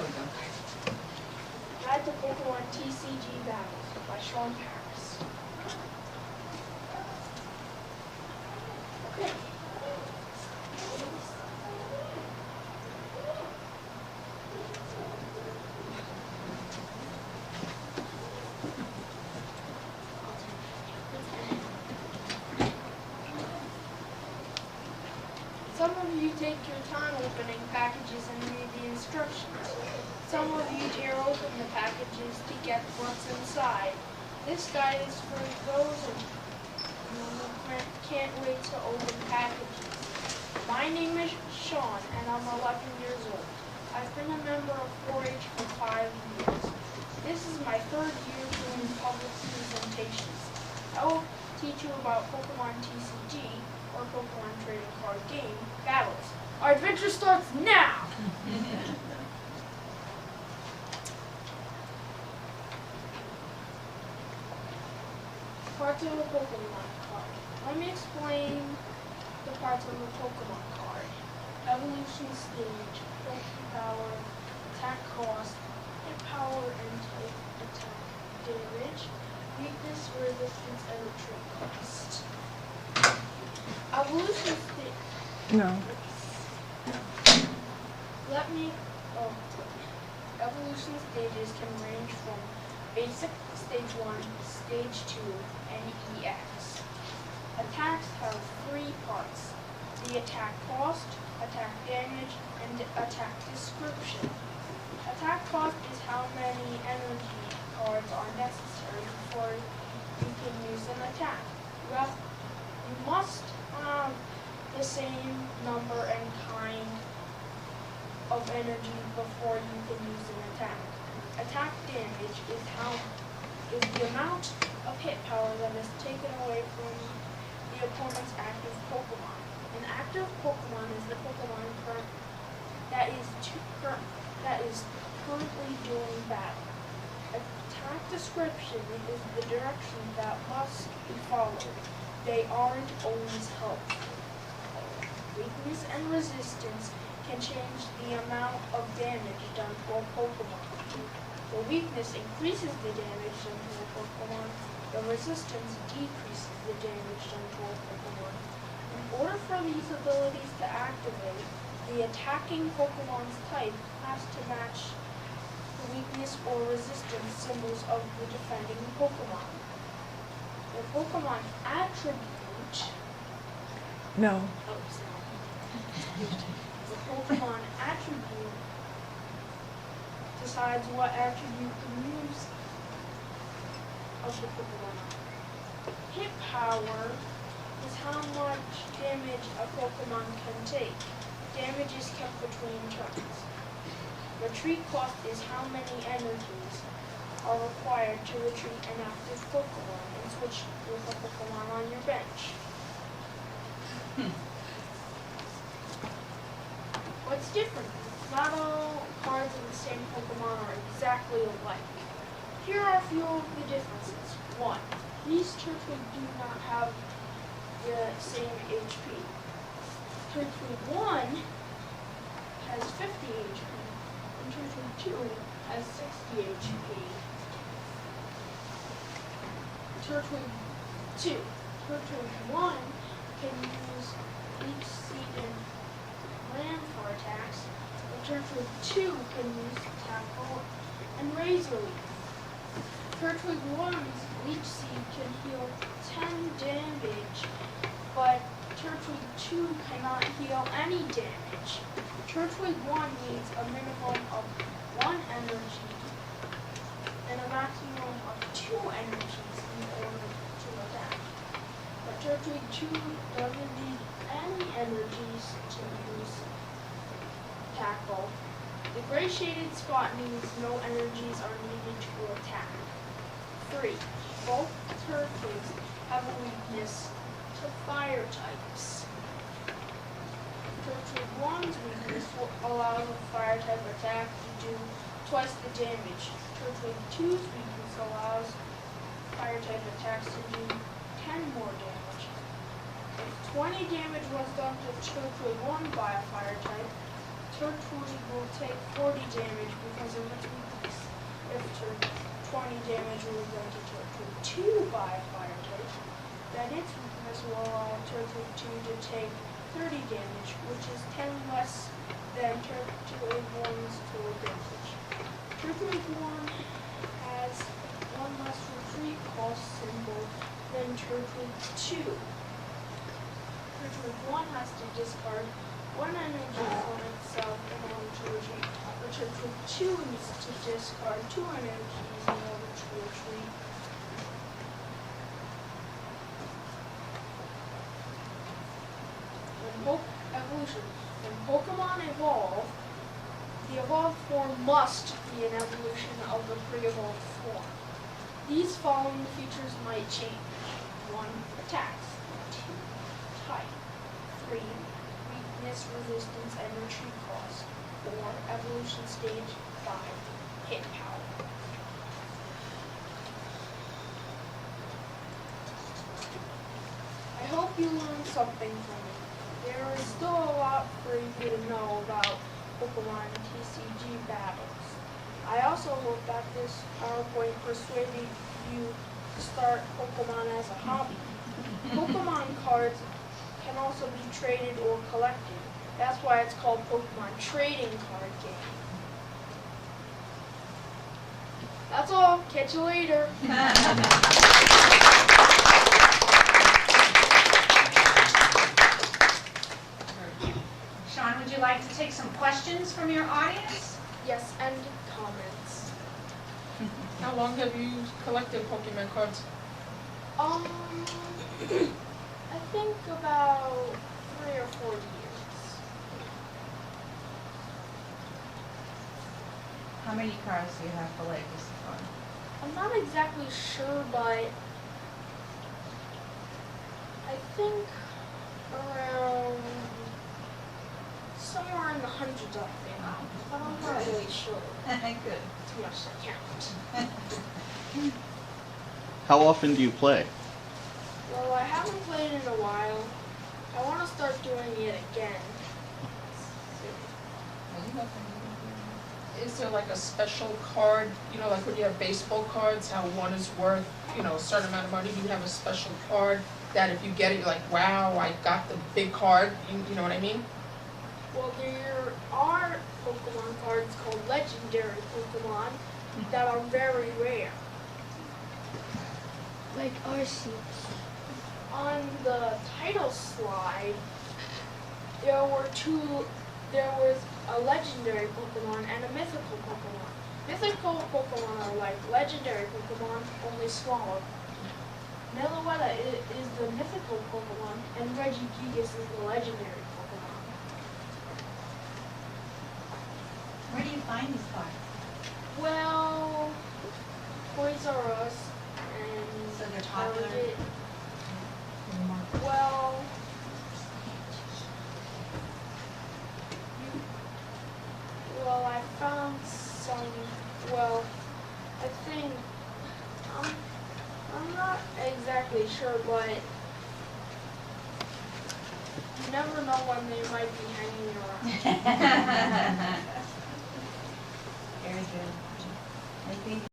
we go. Guide to Pokemon TCG Battles by Sean Paris. Okay. Some of you take your time opening packages and read the instructions. Some of you tear open the packages to get what's inside. This guide is for those who can't wait to open packages. My name is Sean, and I'm 11 years old. I've been a member of 4-H for 5 years. This is my 3rd year doing public presentations. I will teach you about Pokemon TCG, or Pokemon Trading Card Game, Battles. Our adventure starts now! Parts of a Pokemon card. Let me explain the parts of a Pokemon card. Evolution stage, Poke power, attack cost, hit power and type, attack damage, weakness, resistance, and retreat cost. Evolution stage. No. Evolution stages can range from basic, stage 1, stage 2, and EX. Attacks have 3 parts: the attack cost, attack damage, and attack description. Attack cost is how many energy cards are necessary before you can use an attack. You must have the same number and kind of energy before you can use an attack. Attack damage is the amount of hit power that is taken away from the opponent's active Pokemon. An active Pokemon is the Pokemon that is currently doing battle. Attack description is the direction that must be followed. They aren't always helpful. Weakness and resistance can change the amount of damage done to a Pokemon. The weakness increases the damage done to a Pokemon. The resistance decreases the damage done to a Pokemon. In order for these abilities to activate, the attacking Pokemon's type has to match the weakness or resistance symbols of the defending Pokemon. The Pokemon attribute... No. Oh, sorry. The Pokemon attribute decides what attribute the moves of the Pokemon are. Hit power is how much damage a Pokemon can take. Damage is kept between turns. Retreat cost is how many energies are required to retreat an active Pokemon and switch with a Pokemon on your bench. What's different? Not all cards in the same Pokemon are exactly alike. Here are a few of the differences. 1. These Turtwig do not have the same HP. Turtwig 1 has 50 HP, and Turtwig 2 has 60 HP. Turtwig 2. Turtwig 1 can use Leech Seed and Ram for attacks, but Turtwig 2 can use Tackle and Razor Leaf. Turtwig 1's Leech Seed can heal 10 damage, but Turtwig 2 cannot heal any damage. Turtwig 1 needs a minimum of 1 energy and a maximum of 2 energies in order to attack. But Turtwig 2 doesn't need any energies to use Tackle. The gray shaded spot means no energies are needed to attack. 3. Both Turtwigs have a weakness to fire types. Turtwig 1's weakness allows a fire type attack to do twice the damage. Turtwig 2's weakness allows fire type attacks to do 10 more damage. If 20 damage was done to Turtwig 1 by a fire type, Turtwig will take 40 damage because of its weakness. If Turtwig 20 damage will go to Turtwig 2 by a fire type, then its weakness will allow Turtwig 2 to take 30 damage, which is 10 less than Turtwig 1's total damage. Turtwig 1 has 1 less retreat cost symbol than Turtwig 2. Turtwig 1 has to discard 1 energy from itself in order to retreat. But Turtwig 2 needs to discard 2 energies in order to retreat. Evolution. When Pokemon evolve, the evolved form must be an evolution of the pre-evolved form. These following features might change. 1. Attacks. 2. Type. 3. Weakness, resistance, and retreat cost. 4. Evolution stage. 5. Hit power. I hope you learned something from it. There is still a lot for you to know about Pokemon TCG battles. I also hope that this PowerPoint persuaded you to start Pokemon as a hobby. Pokemon cards can also be traded or collected. That's why it's called Pokemon Trading Card Game. That's all. Catch you later. Sean, would you like to take some questions from your audience? Yes, and comments. How long have you collected Pokemon cards? I think about 3 or 4 years. How many cards do you have collected so far? I'm not exactly sure, but I think around somewhere in the hundreds, I think. But I'm not really sure. Good. Too much to count. How often do you play? Well, I haven't played in a while. I want to start doing it again. Is there like a special card, like when you have baseball cards, how one is worth, a certain amount of money? Do you have a special card that if you get it, you're like, wow, I got the big card, you know what I mean? Well, there are Pokemon cards called Legendary Pokemon that are very rare. Like Arceus. On the title slide, there was a legendary Pokemon and a mythical Pokemon. Mythical Pokemon are like legendary Pokemon, only smaller. Meloetta is the mythical Pokemon, and Regigigas is the legendary Pokemon. Where do you find these cards? Well, Toys R Us and So they're popular? Target. Well, I found some. Well, I think I'm not exactly sure, but you never know when they might be hanging around. Very good. I think